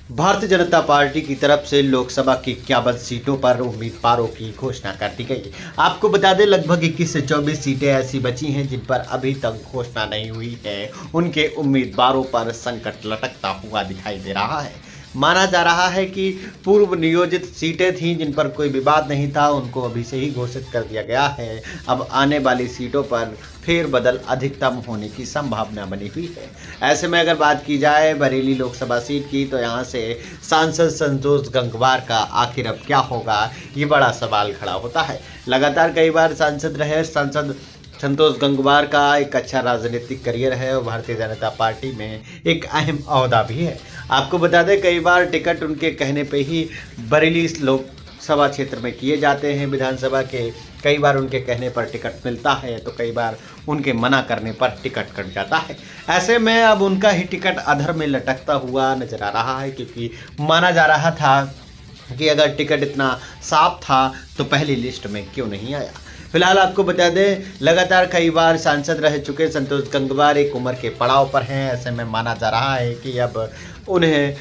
Bharatiya Janata party की तरफ से लोकसभा की 51 सीटों पर उम्मीदवारों की घोषणा कर दी गई। आपको बता दें लगभग 21 से 24 सीटें ऐसी बची हैं जिन पर अभी तक घोषणा नहीं हुई है। उनके उम्मीदवारों पर संकट लटकता हुआ दिखाई दे रहा है। माना जा रहा है कि पूर्व नियोजित सीटें थीं जिन पर कोई विवाद नहीं था, उनको अभी से ही घोषित कर दिया गया है। अब आने वाली सीटों पर फेरबदल अधिकतम होने की संभावना बनी हुई है। ऐसे में अगर बात की जाए बरेली लोकसभा सीट की, तो यहाँ से सांसद संतोष गंगवार का आखिर अब क्या होगा, ये बड़ा सवाल खड़ा होता है। लगातार कई बार सांसद रहे सांसद संतोष गंगवार का एक अच्छा राजनीतिक करियर है और भारतीय जनता पार्टी में एक अहम ओहदा भी है। आपको बता दें कई बार टिकट उनके कहने पे ही बरेली लोकसभा क्षेत्र में किए जाते हैं। विधानसभा के कई बार उनके कहने पर टिकट मिलता है तो कई बार उनके मना करने पर टिकट कट जाता है। ऐसे में अब उनका ही टिकट अधर में लटकता हुआ नजर आ रहा है, क्योंकि माना जा रहा था कि अगर टिकट इतना साफ था तो पहली लिस्ट में क्यों नहीं आया। फिलहाल आपको बता दें लगातार कई बार सांसद रह चुके संतोष गंगवार एक उम्र के पड़ाव पर हैं। ऐसे में माना जा रहा है कि अब उन्हें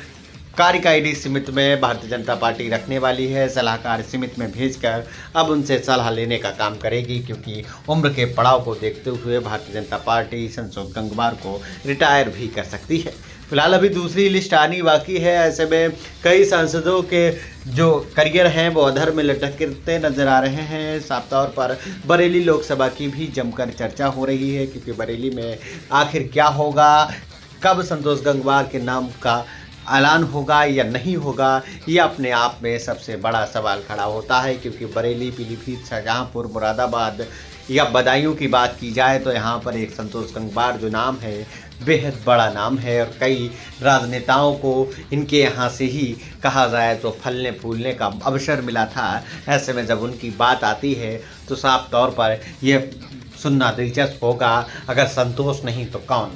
कार्यकारिणी समिति में भारतीय जनता पार्टी रखने वाली है। सलाहकार समिति में भेजकर अब उनसे सलाह लेने का काम करेगी, क्योंकि उम्र के पड़ाव को देखते हुए भारतीय जनता पार्टी संतोष गंगवार को रिटायर भी कर सकती है। फिलहाल अभी दूसरी लिस्ट आनी बाकी है। ऐसे में कई सांसदों के जो करियर हैं वो अधर में लटकते नजर आ रहे हैं। साफ तौर पर बरेली लोकसभा की भी जमकर चर्चा हो रही है, क्योंकि बरेली में आखिर क्या होगा, कब संतोष गंगवार के नाम का ऐलान होगा या नहीं होगा, यह अपने आप में सबसे बड़ा सवाल खड़ा होता है। क्योंकि बरेली, पीलीभीत, शाहजहांपुर, मुरादाबाद या बदायूं की बात की जाए तो यहाँ पर एक संतोष गंगवार जो नाम है बेहद बड़ा नाम है और कई राजनेताओं को इनके यहाँ से ही कहा जाए तो फलने फूलने का अवसर मिला था। ऐसे में जब उनकी बात आती है तो साफ तौर पर यह सुनना दिलचस्प होगा, अगर संतोष नहीं तो कौन।